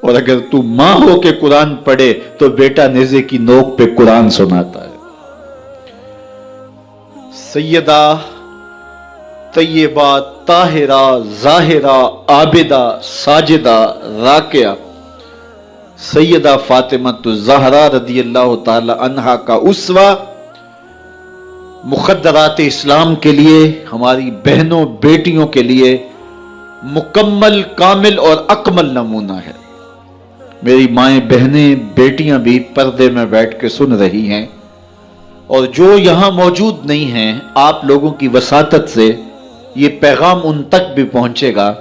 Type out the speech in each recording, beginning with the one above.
اور اگر تو ماں ہو کے قرآن پڑھے تو بیٹا نیزے کی نوک پہ قرآن سناتا ہے۔ سیدہ طیبہ طاہرہ ظاہرہ عابدہ ساجدہ راکعہ سیدہ فاطمہ الزہرا رضی اللہ تعالی عنہا کا اسوہ مخدرات اسلام کے لیے، ہماری بہنوں بیٹیوں کے لیے مکمل کامل اور اکمل نمونہ ہے۔ میری مائیں بہنیں بیٹیاں بھی پردے میں بیٹھ کے سن رہی ہیں، اور جو یہاں موجود نہیں ہیں، آپ لوگوں کی وساطت سے یہ پیغام ان تک بھی پہنچے گا،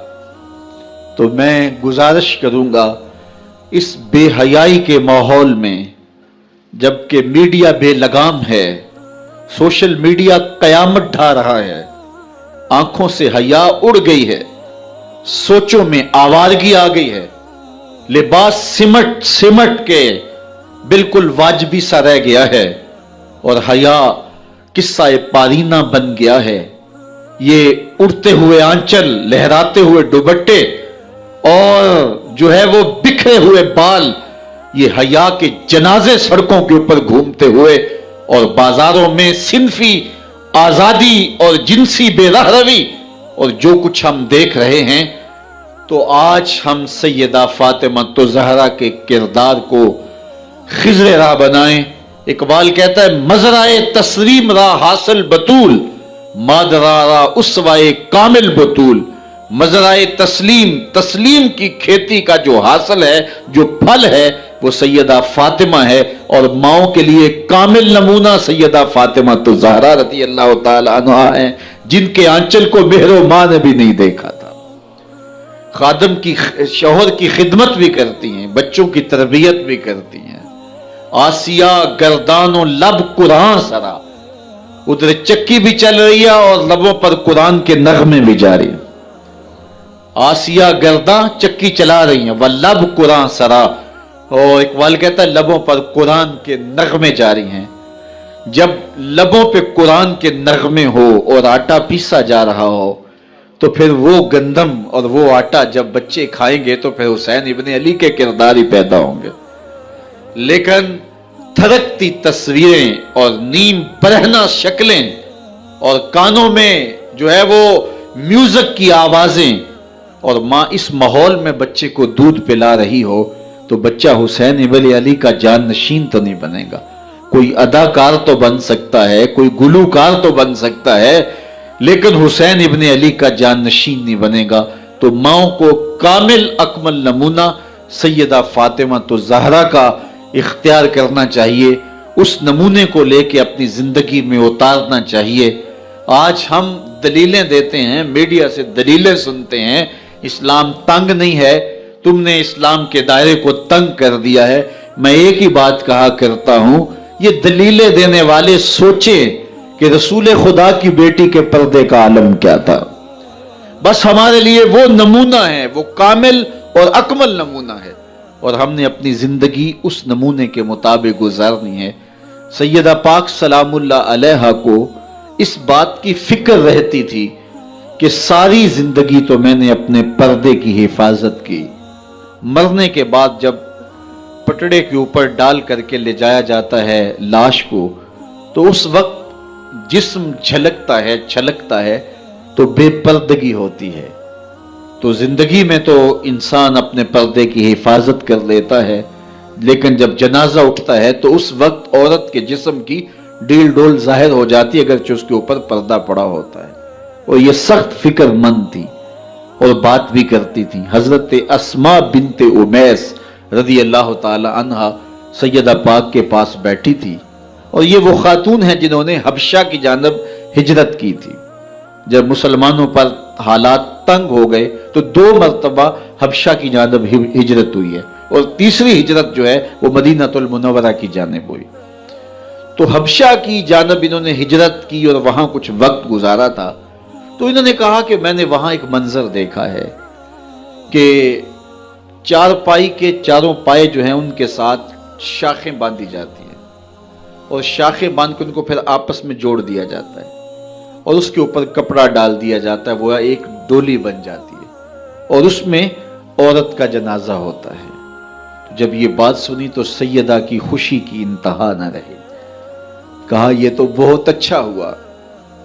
تو میں گزارش کروں گا اس بے حیائی کے ماحول میں، جبکہ میڈیا بے لگام ہے، سوشل میڈیا قیامت ڈھا رہا ہے، آنکھوں سے حیا اڑ گئی ہے، سوچوں میں آوارگی آ گئی ہے، لباس سمٹ کے بالکل واجبی سا رہ گیا ہے، اور حیا قصہ پارینہ بن گیا ہے۔ یہ اڑتے ہوئے آنچل، لہراتے ہوئے دوپٹے اور جو ہے وہ بکھرے ہوئے بال، یہ حیا کے جنازے سڑکوں کے اوپر گھومتے ہوئے، اور بازاروں میں صنفی آزادی اور جنسی بے رہروی اور جو کچھ ہم دیکھ رہے ہیں، تو آج ہم سیدہ فاطمہ الزہرا کے کردار کو خضر راہ بنائیں۔ اقبال کہتا ہے مزرعے تسلیم را حاصل بطول، مادرارا اسوائے کامل بطول۔ مزرعے تسلیم کی کھیتی کا جو حاصل ہے، جو پھل ہے، وہ سیدہ فاطمہ ہے، اور ماؤں کے لیے کامل نمونہ سیدہ فاطمہ الزہرا رضی اللہ تعالی عنہا ہیں، جن کے آنچل کو مہر و ماں نے بھی نہیں دیکھا تھا۔ خادم کی شوہر کی خدمت بھی کرتی ہیں، بچوں کی تربیت بھی کرتی ہیں۔ آسیہ گردان و لب قرآن سرا، ادھر چکی بھی چل رہی ہے اور لبوں پر قرآن کے نغمے بھی جاری ہیں۔ آسیہ گردان چکی چلا رہی ہیں، واللب قرآن سرا، اور اقبال کہتا ہے لبوں پر قرآن کے نغمے جاری ہیں۔ جب لبوں پہ قرآن کے نغمے ہو اور آٹا پیسا جا رہا ہو، تو پھر وہ گندم اور وہ آٹا جب بچے کھائیں گے تو پھر حسین ابن علی کے کردار ہی پیدا ہوں گے۔ لیکن تھرکتی تصویریں اور نیم برہنہ شکلیں اور کانوں میں جو ہے وہ میوزک کی آوازیں، اور ماں اس ماحول میں بچے کو دودھ پلا رہی ہو، تو بچہ حسین ابن علی کا جان نشین تو نہیں بنے گا۔ کوئی اداکار تو بن سکتا ہے، کوئی گلوکار تو بن سکتا ہے، لیکن حسین ابن علی کا جان نشین نہیں بنے گا۔ تو ماؤں کو کامل اکمل نمونہ سیدہ فاطمہ الزہرا کا اختیار کرنا چاہیے، اس نمونے کو لے کے اپنی زندگی میں اتارنا چاہیے۔ آج ہم دلیلیں دیتے ہیں، میڈیا سے دلیلیں سنتے ہیں، اسلام تنگ نہیں ہے، تم نے اسلام کے دائرے کو تنگ کر دیا ہے۔ میں ایک ہی بات کہا کرتا ہوں، یہ دلیلیں دینے والے سوچیں کہ رسول خدا کی بیٹی کے پردے کا عالم کیا تھا۔ بس ہمارے لیے وہ نمونہ ہے، وہ کامل اور اکمل نمونہ ہے، اور ہم نے اپنی زندگی اس نمونے کے مطابق گزارنی ہے۔ سیدہ پاک سلام اللہ علیہا کو اس بات کی فکر رہتی تھی کہ ساری زندگی تو میں نے اپنے پردے کی حفاظت کی، مرنے کے بعد جب پٹڑے کے اوپر ڈال کر کے لے جایا جاتا ہے لاش کو، تو اس وقت جسم جھلکتا ہے، چھلکتا ہے، تو بے پردگی ہوتی ہے۔ تو زندگی میں تو انسان اپنے پردے کی حفاظت کر لیتا ہے، لیکن جب جنازہ اٹھتا ہے تو اس وقت عورت کے جسم کی ڈیل ڈول ظاہر ہو جاتی ہے، اگرچہ اس کے اوپر پردہ پڑا ہوتا ہے۔ اور یہ سخت فکر مند تھی اور بات بھی کرتی تھی۔ حضرت اسماء بنت امیس رضی اللہ تعالی عنہا سیدہ پاک کے پاس بیٹھی تھی، اور یہ وہ خاتون ہیں جنہوں نے حبشہ کی جانب ہجرت کی تھی۔ جب مسلمانوں پر حالات تنگ ہو گئے تو 2 مرتبہ حبشہ کی جانب ہجرت ہوئی ہے، اور تیسری ہجرت جو ہے وہ مدینہ المنورہ کی جانب ہوئی۔ تو حبشہ کی جانب انہوں نے ہجرت کی اور وہاں کچھ وقت گزارا تھا، تو انہوں نے کہا کہ میں نے وہاں ایک منظر دیکھا ہے کہ 4 پائی کے چاروں پائے جو ہیں ان کے ساتھ شاخیں باندھی جاتی ہیں، اور شاخیں باندھ کے ان کو پھر آپس میں جوڑ دیا جاتا ہے، اور اس کے اوپر کپڑا ڈال دیا جاتا ہے، وہ ایک ڈولی بن جاتی ہے، اور اس میں عورت کا جنازہ ہوتا ہے۔ جب یہ بات سنی تو سیدہ کی خوشی کی انتہا نہ رہی، کہا یہ تو بہت اچھا ہوا۔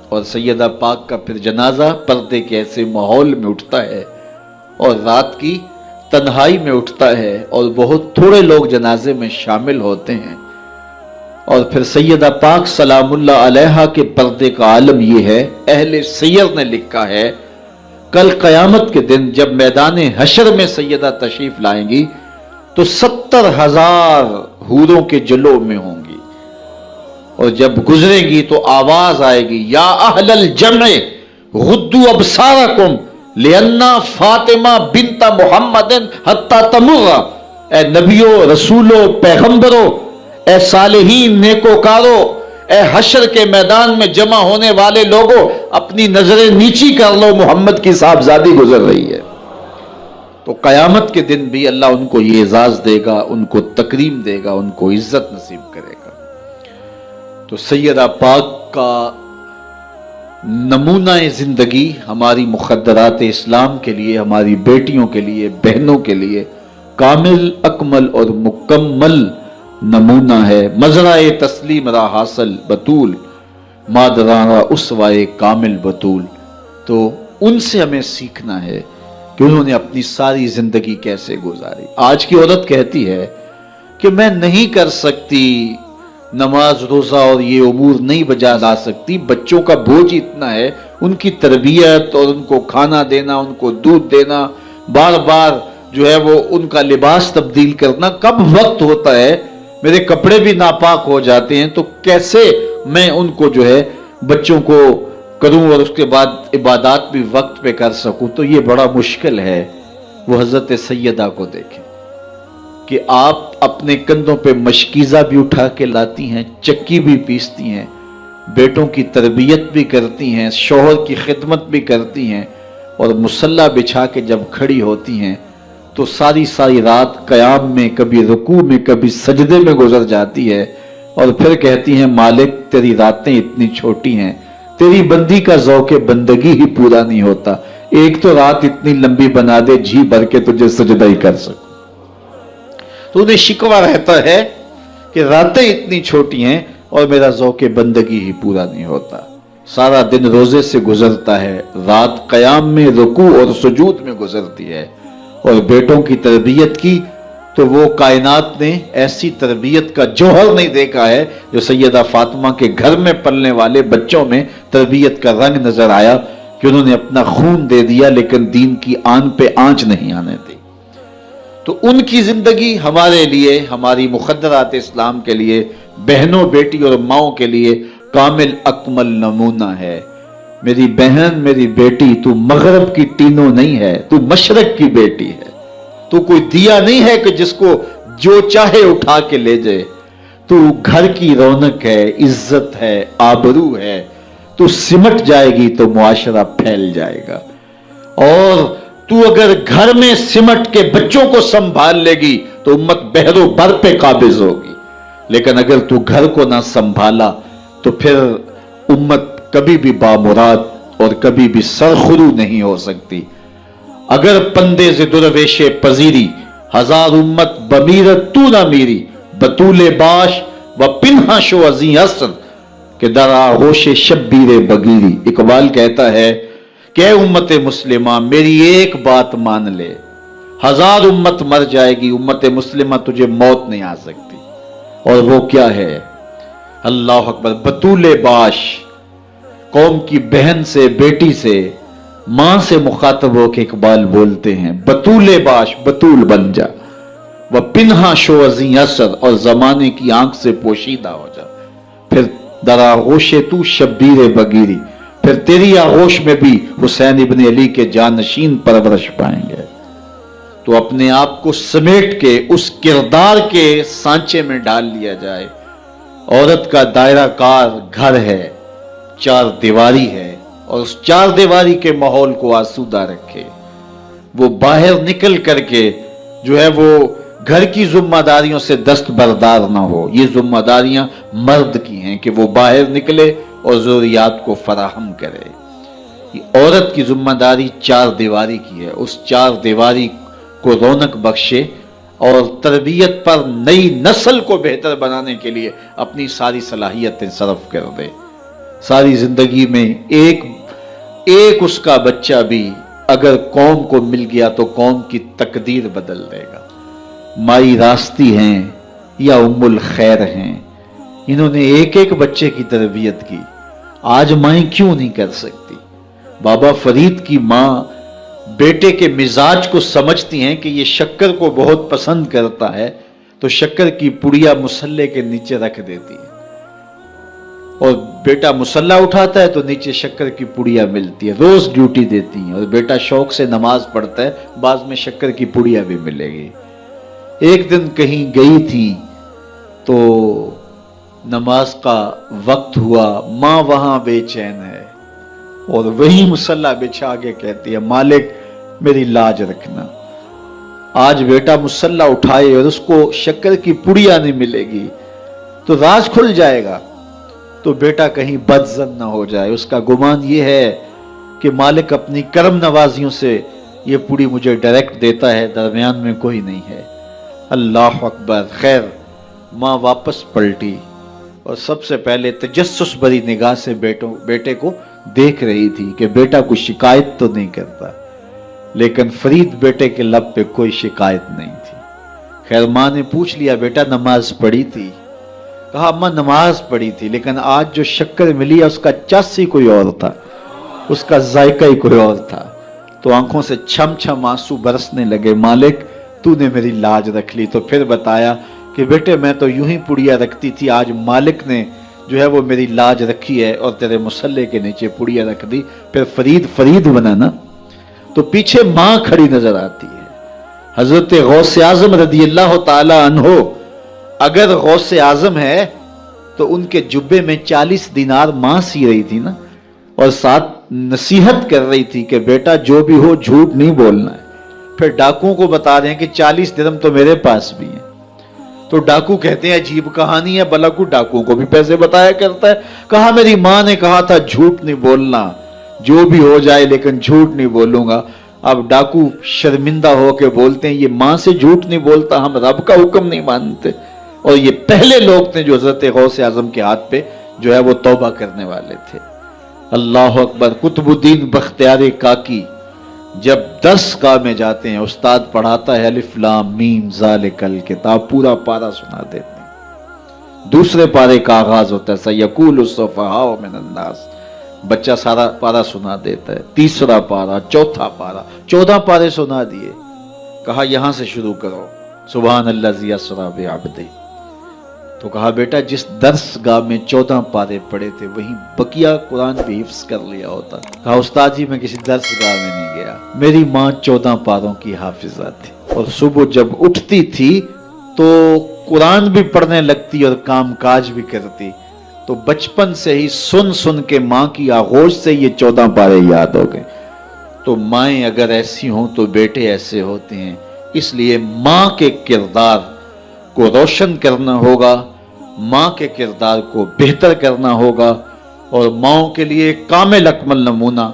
اور سیدہ پاک کا پھر جنازہ پردے کے ایسے ماحول میں اٹھتا ہے اور رات کی تنہائی میں اٹھتا ہے اور بہت تھوڑے لوگ جنازے میں شامل ہوتے ہیں، اور پھر سیدہ پاک سلام اللہ علیہا کے پردے کا عالم یہ ہے، اہل سیر نے لکھا ہے کل قیامت کے دن جب میدان حشر میں سیدہ تشریف لائیں گی تو 70,000 حوروں کے جلو میں ہوں گی، اور جب گزرے گی تو آواز آئے گی یا اہل الجمع غدوا ابصارکم لأن فاطمہ بنت محمد حتی تمر، اے نبیوں، رسولوں، پیغمبروں، اے صالحین، نیکوکاروں، اے حشر کے میدان میں جمع ہونے والے لوگوں، اپنی نظریں نیچی کر لو، محمد کی صاحبزادی گزر رہی ہے۔ تو قیامت کے دن بھی اللہ ان کو یہ اعزاز دے گا، ان کو تکریم دے گا، ان کو عزت نصیب کرے گا۔ تو سیدہ پاک کا نمونہ زندگی ہماری مخدرات اسلام کے لیے، ہماری بیٹیوں کے لیے، بہنوں کے لیے کامل، اکمل اور مکمل نمونہ ہے۔ مزرعہ تسلیم را حاصل بطول، مادران را اسوائے کامل بطول۔ تو ان سے ہمیں سیکھنا ہے کہ انہوں نے اپنی ساری زندگی کیسے گزاری۔ آج کی عورت کہتی ہے کہ میں نہیں کر سکتی نماز روزہ اور یہ امور نہیں بجا لا سکتی، بچوں کا بوجھ اتنا ہے، ان کی تربیت اور ان کو کھانا دینا، ان کو دودھ دینا، بار بار جو ہے وہ ان کا لباس تبدیل کرنا، کب وقت ہوتا ہے، میرے کپڑے بھی ناپاک ہو جاتے ہیں، تو کیسے میں ان کو جو ہے بچوں کو کروں اور اس کے بعد عبادات بھی وقت پہ کر سکوں، تو یہ بڑا مشکل ہے۔ وہ حضرت سیدہ کو دیکھیں کہ آپ اپنے کندھوں پہ مشکیزہ بھی اٹھا کے لاتی ہیں، چکی بھی پیستی ہیں، بیٹوں کی تربیت بھی کرتی ہیں، شوہر کی خدمت بھی کرتی ہیں، اور مصلی بچھا کے جب کھڑی ہوتی ہیں تو ساری رات قیام میں، کبھی رکوع میں، کبھی سجدے میں گزر جاتی ہے، اور پھر کہتی ہیں مالک تیری راتیں اتنی چھوٹی ہیں، تیری بندی کا ذوق بندگی ہی پورا نہیں ہوتا، ایک تو رات اتنی لمبی بنا دے جی بھر کے تجھے سجدہ ہی کر سکوں۔ تو انہیں شکوہ رہتا ہے کہ راتیں اتنی چھوٹی ہیں اور میرا ذوق بندگی ہی پورا نہیں ہوتا۔ سارا دن روزے سے گزرتا ہے، رات قیام میں، رکوع اور سجود میں گزرتی ہے، اور بیٹوں کی تربیت کی تو وہ کائنات نے ایسی تربیت کا جوہر نہیں دیکھا ہے جو سیدہ فاطمہ کے گھر میں پلنے والے بچوں میں تربیت کا رنگ نظر آیا، کہ انہوں نے اپنا خون دے دیا لیکن دین کی آن پہ آنچ نہیں آنے دی۔ تو ان کی زندگی ہمارے لیے، ہماری مخدرات اسلام کے لیے، بہنوں، بیٹی اور ماؤں کے لیے کامل اکمل نمونہ ہے۔ میری بہن، میری بیٹی، تو مغرب کی ٹینو نہیں ہے، تو مشرق کی بیٹی ہے، تو کوئی دیا نہیں ہے کہ جس کو جو چاہے اٹھا کے لے جائے، تو گھر کی رونق ہے، عزت ہے، آبرو ہے، تو سمٹ جائے گی تو معاشرہ پھیل جائے گا، اور تو اگر گھر میں سمٹ کے بچوں کو سنبھال لے گی تو امت بحر و بر پہ قابض ہوگی، لیکن اگر تو گھر کو نہ سنبھالا تو پھر امت کبھی بھی بامراد اور کبھی بھی سرخرو نہیں ہو سکتی۔ اگر پندے ز درویش پذیری، ہزار امت بمیرت تو نہ میری، بطول باش و پنہا شو ازیں اثر کہ در آغوش شبیر بگیری۔ اقبال کہتا ہے کہ اے امت مسلمہ میری ایک بات مان لے، ہزار امت مر جائے گی، امت مسلمہ تجھے موت نہیں آ سکتی، اور وہ کیا ہے؟ اللہ اکبر، بطول باش، قوم کی بہن سے، بیٹی سے، ماں سے مخاطب ہو کے اقبال بولتے ہیں بطول باش، بطول بن جا، وہ پنہا شو ازیں اثر، اور زمانے کی آنکھ سے پوشیدہ ہو جا، پھر در آغوش تو شبیر بگیری، پھر تیری آغوش میں بھی حسین ابن علی کے جانشین پرورش پائیں گے۔ تو اپنے آپ کو سمیٹ کے اس کردار کے سانچے میں ڈال لیا جائے۔ عورت کا دائرہ کار گھر ہے، چار دیواری ہے، اور اس چار دیواری کے ماحول کو آسودہ رکھے، وہ باہر نکل کر کے جو ہے وہ گھر کی ذمہ داریوں سے دستبردار نہ ہو۔ یہ ذمہ داریاں مرد کی ہیں کہ وہ باہر نکلے اور ضروریات کو فراہم کرے۔ یہ عورت کی ذمہ داری چار دیواری کی ہے، اس چار دیواری کو رونق بخشے، اور تربیت پر نئی نسل کو بہتر بنانے کے لیے اپنی ساری صلاحیتیں صرف کر دے. ساری زندگی میں ایک اس کا بچہ بھی اگر قوم کو مل گیا تو قوم کی تقدیر بدل دے گا. مائی راستی ہیں یا ام الخیر ہیں، انہوں نے ایک بچے کی تربیت کی. آج مائیں کیوں نہیں کر سکتی؟ بابا فرید کی ماں بیٹے کے مزاج کو سمجھتی ہیں کہ یہ شکر کو بہت پسند کرتا ہے، تو شکر کی پڑیا مصلے کے نیچے رکھ دیتی ہے، اور بیٹا مصلہ اٹھاتا ہے تو نیچے شکر کی پڑیا ملتی ہے. روز ڈیوٹی دیتی ہیں، اور بیٹا شوق سے نماز پڑھتا ہے، بعض میں شکر کی پڑیا بھی ملے گی. ایک دن کہیں گئی تھی تو نماز کا وقت ہوا، ماں وہاں بے چین ہے اور وہی مصلہ بچھا کے کہتی ہے مالک میری لاج رکھنا. آج بیٹا مصلہ اٹھائے اور اس کو شکر کی پڑیا نہیں ملے گی تو راز کھل جائے گا، تو بیٹا کہیں بدظن نہ ہو جائے. اس کا گمان یہ ہے کہ مالک اپنی کرم نوازیوں سے یہ پوری مجھے ڈائریکٹ دیتا ہے، درمیان میں کوئی نہیں ہے. اللہ اکبر. خیر ماں واپس پلٹی اور سب سے پہلے تجسس بھری نگاہ سے بیٹے کو دیکھ رہی تھی کہ بیٹا کوئی شکایت تو نہیں کرتا، لیکن فرید بیٹے کے لب پہ کوئی شکایت نہیں تھی. خیر ماں نے پوچھ لیا بیٹا نماز پڑھی تھی؟ کہا اماں نماز پڑھی تھی، لیکن آج جو شکر ملی ہے اس کا چس ہی کوئی اور تھا، اس کا ذائقہ ہی کوئی اور تھا. تو آنکھوں سے چھم چھم آنسو برسنے لگے. مالک تو نے میری لاج رکھ لی. تو پھر بتایا کہ بیٹے میں تو یوں ہی پڑیا رکھتی تھی، آج مالک نے جو ہے وہ میری لاج رکھی ہے اور تیرے مصلے کے نیچے پڑیا رکھ دی. پھر فرید بنا نا. تو پیچھے ماں کھڑی نظر آتی ہے. حضرت غوث اعظم رضی اللہ تعالی عنہ اگر غوث اعظم ہے تو ان کے جبے میں 40 دینار ماں سی رہی تھی نا، اور ساتھ نصیحت کر رہی تھی کہ بیٹا جو بھی ہو جھوٹ نہیں بولنا ہے. پھر ڈاکوؤں کو بتا رہے ہیں کہ 40 درہم تو میرے پاس بھی ہیں. تو ڈاکو کہتے ہیں عجیب کہانی ہے، بلاکو ڈاکوؤں کو بھی پیسے بتایا کرتا ہے. کہا میری ماں نے کہا تھا جھوٹ نہیں بولنا، جو بھی ہو جائے لیکن جھوٹ نہیں بولوں گا. اب ڈاکو شرمندہ ہو کے بولتے ہیں یہ ماں سے جھوٹ نہیں بولتا، ہم رب کا حکم نہیں مانتے. اور یہ پہلے لوگ تھے جو حضرت غوث اعظم کے ہاتھ پہ جو ہے وہ توبہ کرنے والے تھے. اللہ اکبر. قطب الدین بختیار کاکی جب درس گاہ میں جاتے ہیں، استاد پڑھاتا ہے الف لام میم ذالک الکتاب، پورا پارا سنا دیتے ہیں. دوسرے پارے کا آغاز ہوتا ہے سیقول السفہاء من الناس، بچہ سارا پارا سنا دیتا ہے. تیسرا پارا، چوتھا پارا، 14 پارے سنا دیے. کہا یہاں سے شروع کرو، سبحان الذی اسری بعبدہ. تو کہا بیٹا جس درس گاہ میں 14 پارے پڑے تھے وہیں بقیہ قرآن بھی حفظ کر لیا ہوتا. کہا استاد جی میں کسی درس گاہ میں نہیں گیا، میری ماں 14 پاروں کی حافظہ تھی، اور صبح جب اٹھتی تھی تو قرآن بھی پڑھنے لگتی اور کام کاج بھی کرتی. تو بچپن سے ہی سن کے ماں کی آغوش سے یہ 14 پارے یاد ہو گئے. تو مائیں اگر ایسی ہوں تو بیٹے ایسے ہوتے ہیں. اس لیے ماں کے کردار کو روشن کرنا ہوگا، ماں کے کردار کو بہتر کرنا ہوگا، اور ماؤں کے لیے کامل اکمل نمونہ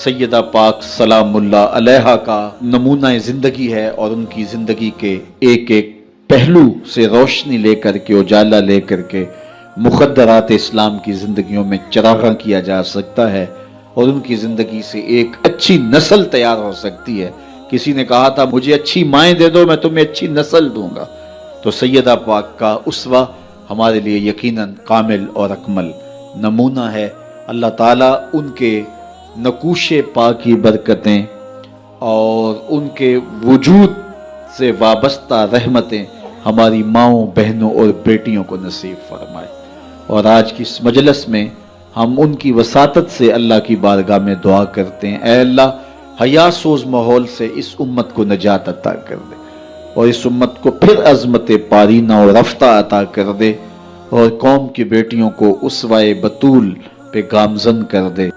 سیدہ پاک سلام اللہ علیہا کا نمونہ زندگی ہے. اور ان کی زندگی کے ایک پہلو سے روشنی لے کر کے، اجالا لے کر کے مخدرات اسلام کی زندگیوں میں چراغاں کیا جا سکتا ہے، اور ان کی زندگی سے ایک اچھی نسل تیار ہو سکتی ہے. کسی نے کہا تھا مجھے اچھی مائیں دے دو میں تمہیں اچھی نسل دوں گا. تو سیدہ پاک کا اسوہ ہمارے لیے یقیناً کامل اور اکمل نمونہ ہے. اللہ تعالیٰ ان کے نقوش پاک کی برکتیں اور ان کے وجود سے وابستہ رحمتیں ہماری ماؤں، بہنوں اور بیٹیوں کو نصیب فرمائے. اور آج کی اس مجلس میں ہم ان کی وساطت سے اللہ کی بارگاہ میں دعا کرتے ہیں، اے اللہ حیا سوز ماحول سے اس امت کو نجات عطا کر دے، اور اس امت کو پھر عظمت پارینہ اور رفتہ عطا کر دے، اور قوم کی بیٹیوں کو اسوہ بطول پہ گامزن کر دے.